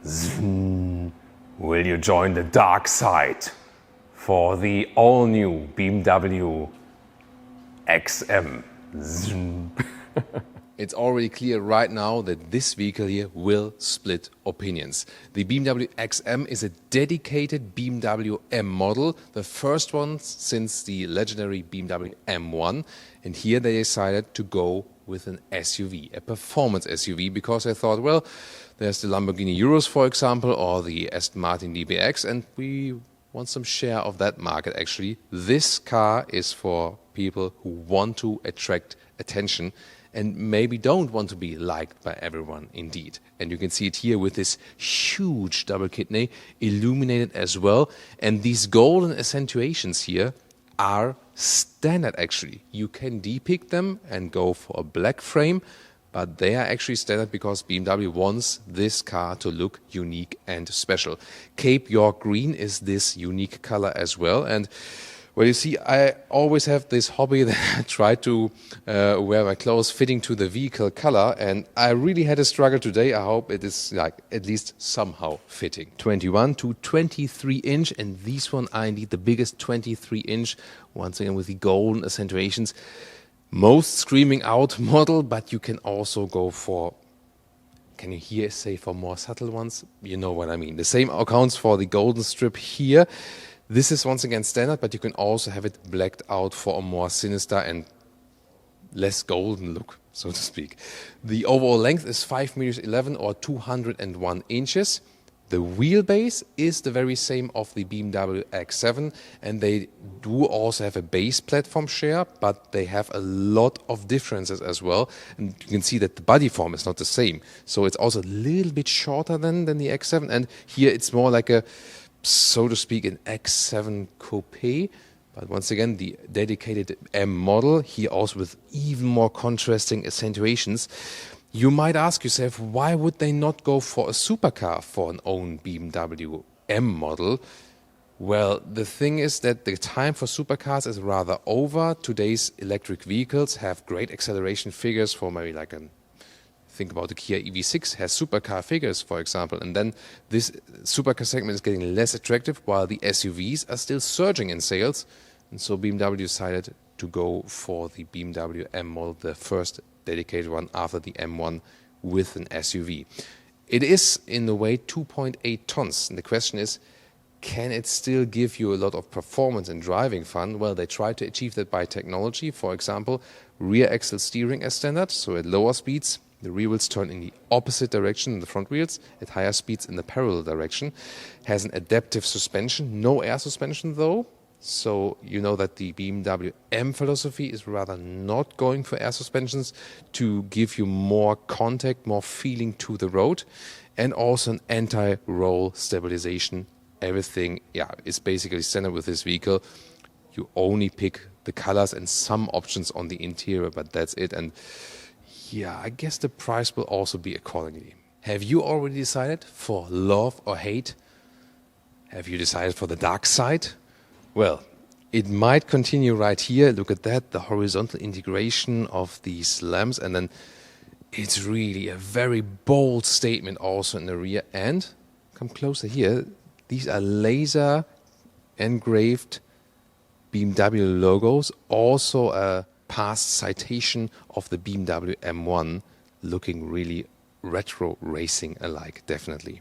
Will you join the dark side for the all-new BMW XM? It's already clear right now that this vehicle here will split opinions. The BMW XM is a dedicated BMW M model, the first one since the legendary BMW M1. And here they decided to go with an SUV, a performance SUV, because they thought, well, there's the Lamborghini Urus, for example, or the Aston Martin DBX, and we want some share of that market actually. This car is for people who want to attract attention and maybe don't want to be liked by everyone indeed. And you can see it here with this huge double kidney, illuminated as well. And these golden accentuations here are standard actually. You can depict them and go for a black frame, but they are actually standard because BMW wants this car to look unique and special. Cape York Green is this unique color as well. And well, you see, I always have this hobby that I try to wear my clothes fitting to the vehicle color, and I really had a struggle today. I hope it is like at least somehow fitting. 21 to 23 inch, and this one I need the biggest 23 inch, once again with the golden accentuations. Most screaming out model, but you can also go for, can you hear say for more subtle ones? You know what I mean. The same accounts for the golden strip here. This is once again standard, but you can also have it blacked out for a more sinister and less golden look, so to speak. The overall length is 5 meters 11 or 201 inches. The wheelbase is the very same of the BMW X7, and they do also have a base platform share, but they have a lot of differences as well. And you can see that the body form is not the same. So it's also a little bit shorter than the X7, and here it's more like a, so to speak, an X7 coupe, but once again the dedicated M model, here also with even more contrasting accentuations. You might ask yourself, why would they not go for a supercar for an own BMW M model? Well, the thing is that the time for supercars is rather over. Today's electric vehicles have great acceleration figures for maybe like an, think about the Kia EV6 has supercar figures, for example, and then this supercar segment is getting less attractive while the SUVs are still surging in sales. And so BMW decided to go for the BMW M model, the first dedicated one after the M1 with an SUV. It is in a way 2.8 tons. And the question is, can it still give you a lot of performance and driving fun? Well, they try to achieve that by technology. For example, rear axle steering as standard, so at lower speeds the rear wheels turn in the opposite direction than the front wheels, at higher speeds in the parallel direction. Has an adaptive suspension, no air suspension though. So you know that the BMW M philosophy is rather not going for air suspensions to give you more contact, more feeling to the road. And also an anti-roll stabilization. Everything is basically standard with this vehicle. You only pick the colors and some options on the interior, but that's it. And yeah, I guess the price will also be accordingly. Have you already decided for love or hate? Have you decided for the dark side? Well, it might continue right here. Look at that, the horizontal integration of these lamps. And then it's really a very bold statement also in the rear. And come closer here. These are laser engraved BMW logos. Also a past citation of the BMW M1, looking really retro racing alike, definitely.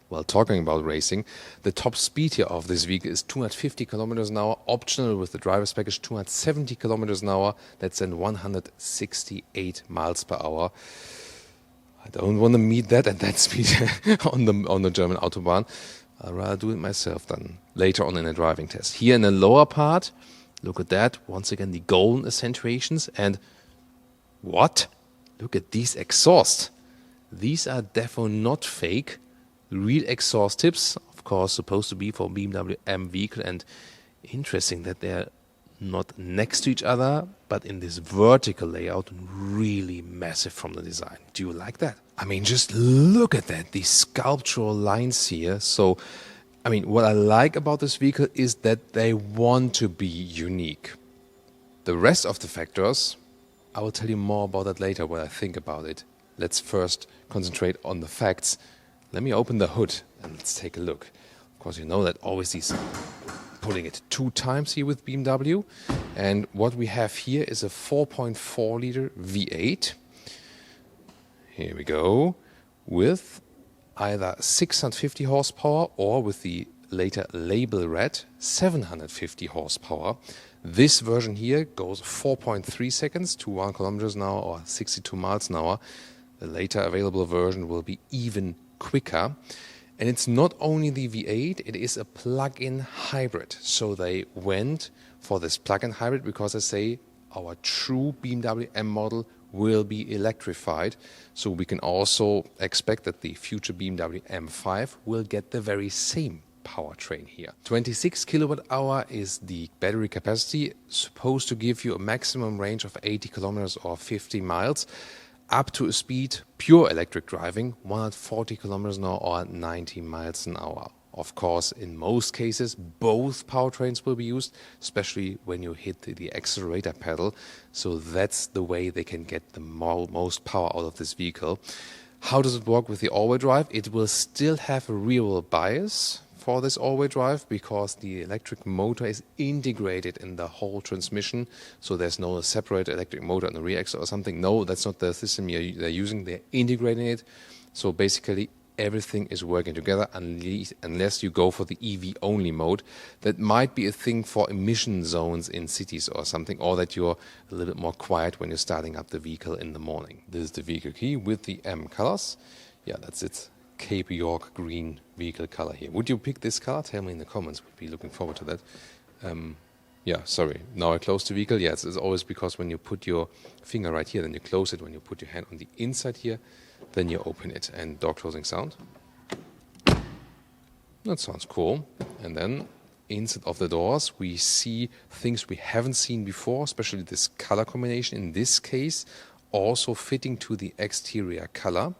Well, talking about racing, the top speed here of this vehicle is 250 kilometers an hour, optional with the driver's package 270 kilometers an hour. That's then 168 miles per hour. I don't want to meet that at that speed on the German Autobahn. I'd rather do it myself than later on in a driving test. Here in the lower part, look at that. Once again, the golden accentuations. And what? Look at these exhausts. These are definitely not fake. Real exhaust tips, of course, supposed to be for BMW M vehicle. And interesting that they're not next to each other, but in this vertical layout, really massive from the design. Do you like that? I mean, just look at that, these sculptural lines here. So, I mean, what I like about this vehicle is that they want to be unique. The rest of the factors, I will tell you more about that later, what I think about it. Let's first concentrate on the facts. let me open the hood and let's take a look. Of course, you know that always these pulling it 2 times here with BMW. And what we have here is a 4.4 liter V8. Here we go. With either 650 horsepower or with the later label red 750 horsepower. This version here goes 4.3 seconds to 1 kilometers an hour or 62 miles an hour. The later available version will be even quicker. And it's not only the V8, it is a plug-in hybrid. So they went for this plug-in hybrid because they say our true BMW M model will be electrified. So we can also expect that the future BMW M5 will get the very same powertrain here. 26 kilowatt hour is the battery capacity, supposed to give you a maximum range of 80 kilometers or 50 miles. Up to a speed, pure electric driving, 140 kilometers an hour or 90 miles an hour. Of course, in most cases, both powertrains will be used, especially when you hit the accelerator pedal. So that's the way they can get the most power out of this vehicle. How does it work with the all-wheel drive? It will still have a rear-wheel bias for this all-wheel drive because the electric motor is integrated in the whole transmission. So there's no separate electric motor on the rear axle or something. No, that's not the system they're using. They're integrating it. So basically everything is working together unless you go for the EV only mode. That might be a thing for emission zones in cities or something, or that you're a little bit more quiet when you're starting up the vehicle in the morning. This is the vehicle key with the M colors. Yeah, that's it. Cape York green vehicle color here. Would you pick this color? Tell me in the comments. Would be looking forward to that. Yeah, sorry. Now I close the vehicle. Yes, it's always because when you put your finger right here, then you close it. When you put your hand on the inside here, then you open it. And door closing sound. That sounds cool. And then inside of the doors, we see things we haven't seen before, especially this color combination. In this case, also fitting to the exterior color.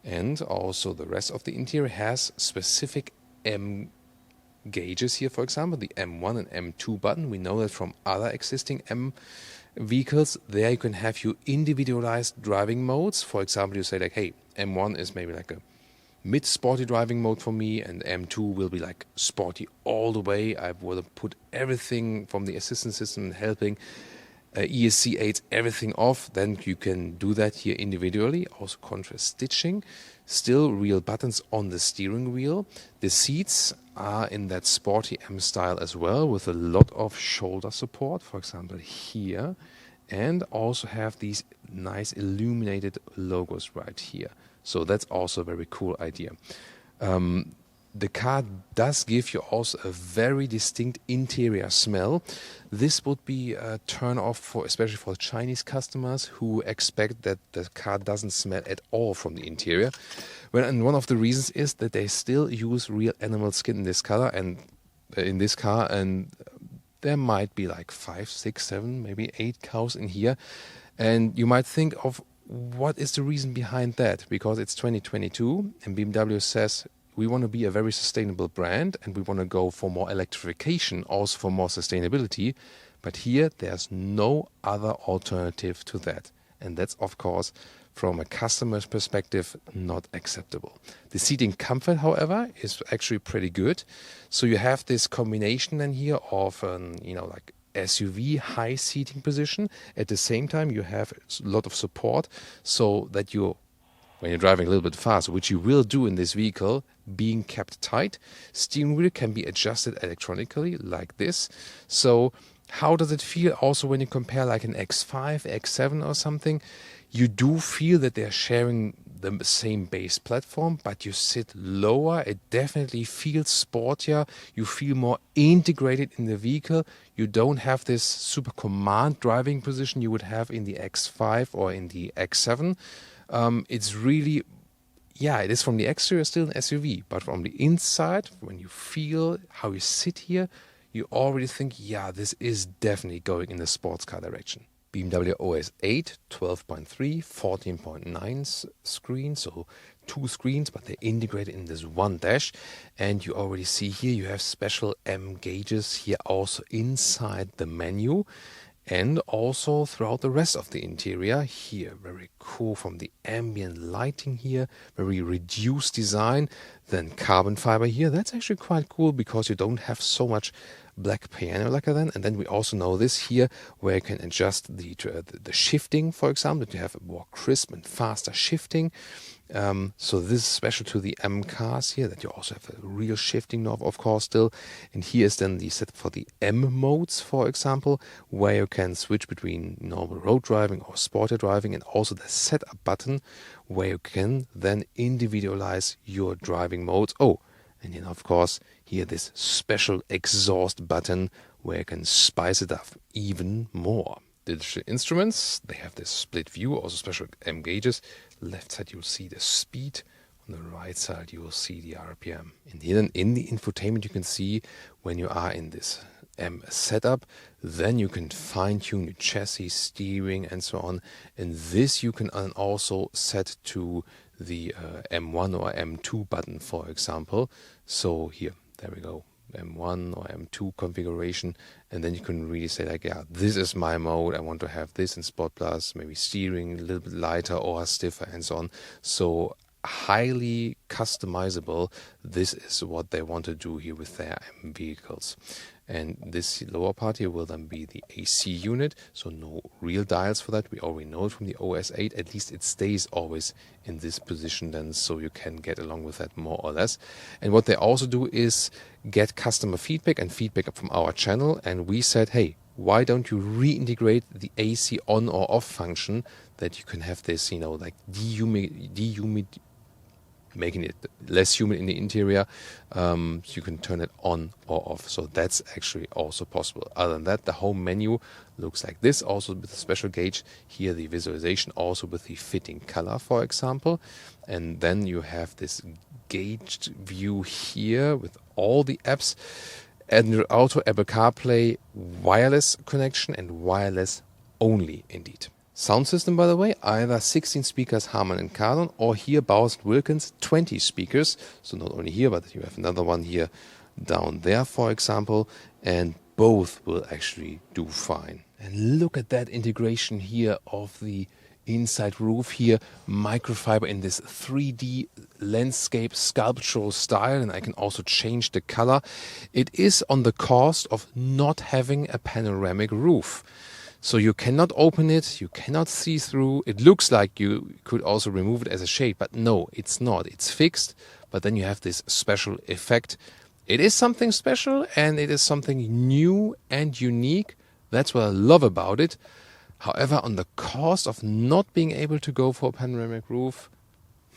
And also the rest of the interior has specific M gauges here, for example, the M1 and M2 button. We know that from other existing M vehicles. There you can have your individualized driving modes. For example, you say like, hey, M1 is maybe like a mid-sporty driving mode for me, and M2 will be like sporty all the way. I will put everything from the assistance system and helping ESC aids everything off. Then you can do that here individually. Also contrast stitching, still real buttons on the steering wheel. The seats are in that sporty M style as well, with a lot of shoulder support, for example here, and also have these nice illuminated logos right here. So that's also a very cool idea. The car does give you also a very distinct interior smell. This would be a turn off for, especially for Chinese customers who expect that the car doesn't smell at all from the interior. And one of the reasons is that they still use real animal skin in this color and in this car, and there might be like 5, 6, 7, maybe 8 cows in here. And you might think of what is the reason behind that? Because it's 2022 and BMW says, we want to be a very sustainable brand and we want to go for more electrification, also for more sustainability. But here there's no other alternative to that. And that's, of course, from a customer's perspective, not acceptable. The seating comfort, however, is actually pretty good. So you have this combination then here of, like SUV high seating position. At the same time, you have a lot of support so that when you're driving a little bit fast, which you will do in this vehicle, being kept tight. Steering wheel can be adjusted electronically like this. So how does it feel also when you compare like an X5, X7 or something? You do feel that they're sharing the same base platform, but you sit lower. It definitely feels sportier. You feel more integrated in the vehicle. You don't have this super command driving position you would have in the X5 or in the X7. It's really, it is from the exterior still an SUV, but from the inside, when you feel how you sit here, you already think, this is definitely going in the sports car direction. BMW OS 8, 12.3, 14.9 screen, so 2 screens, but they're integrated in this one dash. And you already see here you have special M gauges here also inside the menu. and also throughout the rest of the interior here. Very cool from the ambient lighting here, very reduced design. Then carbon fiber here, that's actually quite cool because you don't have so much black piano lacquer then. And then we also know this here where you can adjust the shifting, for example, that you have a more crisp and faster shifting. So this is special to the M cars here, that you also have a real shifting knob, of course, still. And here is then the setup for the M modes, for example, where you can switch between normal road driving or sporty driving, and also the setup button where you can then individualize your driving modes. Oh, and then of course here this special exhaust button where you can spice it up even more. Digital instruments, they have this split view, also special M gauges. Left side you'll see the speed, on the right side you will see the RPM. And here in the infotainment you can see when you are in this M setup, then you can fine-tune your chassis, steering and so on. And this you can also set to the M1 or M2 button, for example. So here, there we go. M1 or M2 configuration, and then you can really say like, yeah, this is my mode, I want to have this in Sport Plus, maybe steering a little bit lighter or stiffer and so on. So highly customizable. This is what they want to do here with their M vehicles. And this lower part here will then be the AC unit, so no real dials for that. We already know it from the OS8. At least it stays always in this position then, so you can get along with that more or less. And what they also do is get customer feedback and feedback from our channel. And we said, hey, why don't you reintegrate the AC on or off function, that you can have this, like making it less humid in the interior, so you can turn it on or off. So that's actually also possible. Other than that, the home menu looks like this, also with a special gauge. Here the visualization also with the fitting color, for example. And then you have this gauged view here with all the apps. Android Auto, Apple CarPlay, wireless connection and wireless only indeed. Sound system, by the way, either 16 speakers Harman and Kardon, or here Bowers & Wilkins 20 speakers. So not only here, but you have another one here down there, for example, and both will actually do fine. And look at that integration here of the inside roof here, microfiber in this 3D landscape sculptural style, and I can also change the color. It is on the cost of not having a panoramic roof. So you cannot open it, you cannot see through. It looks like you could also remove it as a shade, but no, it's not. It's fixed, but then you have this special effect. It is something special, and it is something new and unique. That's what I love about it. However, on the cost of not being able to go for a panoramic roof,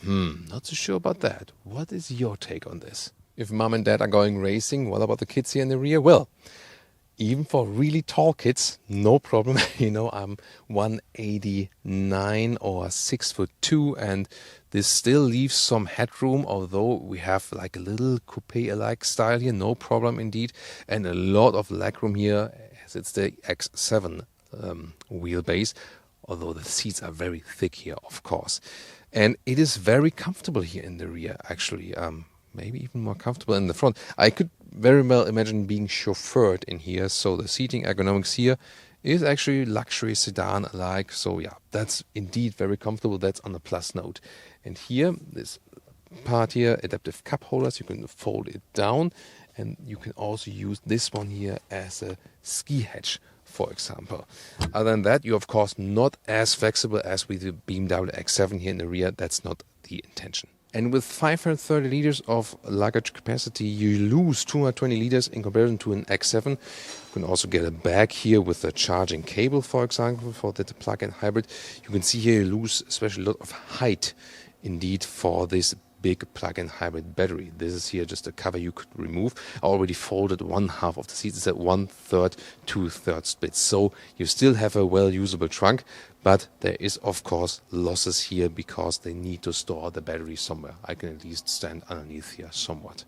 not so sure about that. What is your take on this? If mom and dad are going racing, what about the kids here in the rear? Well, even for really tall kids, no problem. I'm 189 or 6'2", and this still leaves some headroom, although we have like a little coupe-alike style here, no problem indeed, and a lot of legroom here, as it's the X7 wheelbase, although the seats are very thick here, of course. And it is very comfortable here in the rear, actually. Maybe even more comfortable in the front. I could very well imagine being chauffeured in here. So the seating ergonomics here is actually luxury sedan-like. So yeah, that's indeed very comfortable. That's on a plus note. And here, this part here, adaptive cup holders, you can fold it down. And you can also use this one here as a ski hatch, for example. Other than that, you're of course not as flexible as with the BMW X7 here in the rear. That's not the intention. And with 530 liters of luggage capacity, you lose 220 liters in comparison to an X7. You can also get a bag here with a charging cable, for example, for the plug-in hybrid. You can see here you lose especially a lot of height, indeed, for this big plug-in hybrid battery. This is here just a cover you could remove. I already folded one half of the seat. It's a 1/3, 2/3 split. So you still have a well-usable trunk, but there is, of course, losses here because they need to store the battery somewhere. I can at least stand underneath here somewhat.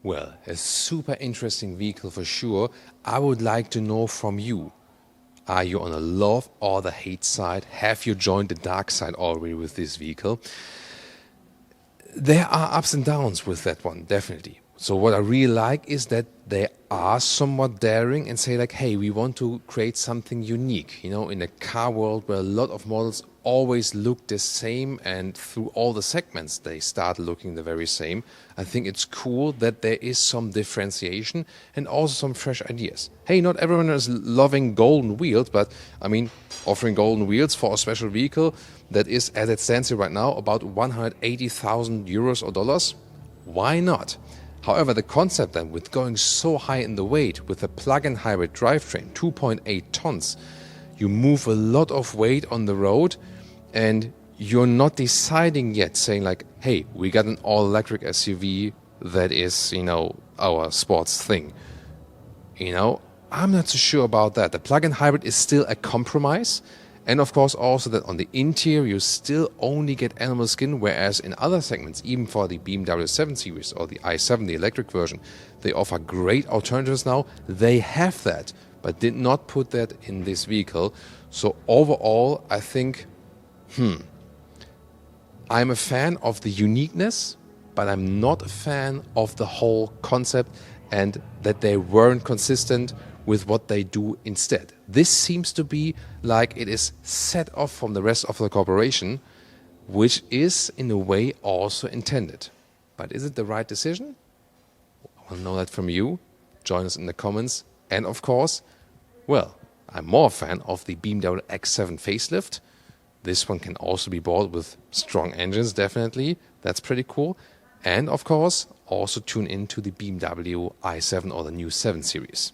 Well, a super interesting vehicle for sure. I would like to know from you. Are you on the love or the hate side? Have you joined the dark side already with this vehicle? There are ups and downs with that one, definitely. So what I really like is that they are somewhat daring and say like, hey, we want to create something unique, you know, in a car world where a lot of models always look the same and through all the segments they start looking the very same. I think it's cool that there is some differentiation and also some fresh ideas. Hey, not everyone is loving golden wheels, but I mean, offering golden wheels for a special vehicle that is, as it stands here right now, about 180,000 euros or dollars, why not? However, the concept then with going so high in the weight with a plug-in hybrid drivetrain, 2.8 tons, you move a lot of weight on the road and you're not deciding yet saying like, hey, we got an all-electric SUV that is, you know, our sports thing. You know, I'm not so sure about that. The plug-in hybrid is still a compromise. And of course also that on the interior you still only get animal skin, whereas in other segments, even for the BMW 7 Series or the i7, the electric version, they offer great alternatives now. They have that, but did not put that in this vehicle. So overall, I think, I'm a fan of the uniqueness, but I'm not a fan of the whole concept and that they weren't consistent with what they do instead. This seems to be like it is set off from the rest of the corporation, which is in a way also intended. But is it the right decision? I want to know that from you. Join us in the comments. And of course, well, I'm more a fan of the BMW X7 facelift. This one can also be bought with strong engines, definitely. That's pretty cool. And of course, also tune into the BMW i7 or the new 7 Series.